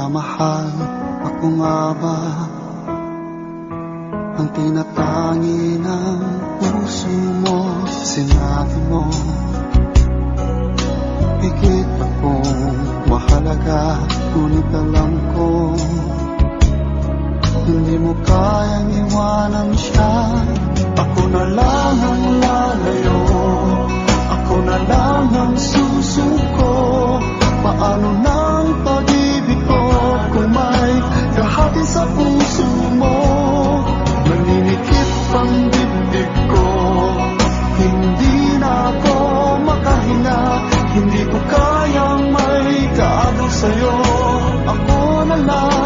Minamahal ako nga ba ang tinatangi ng puso mo? Sinabi mo higit akong mahalaga, ngunit alam ko hindi mo kayang iwanan siya. Ako na lang ang lalayo, ako na lang ang susuko. Paano nang pag-ibig ko kung may kahati sa puso mo? Naninikip ang dibdib ko, hindi na ako makahinga. Hindi ko kayang may kaagaw sa'yo. Ako na lang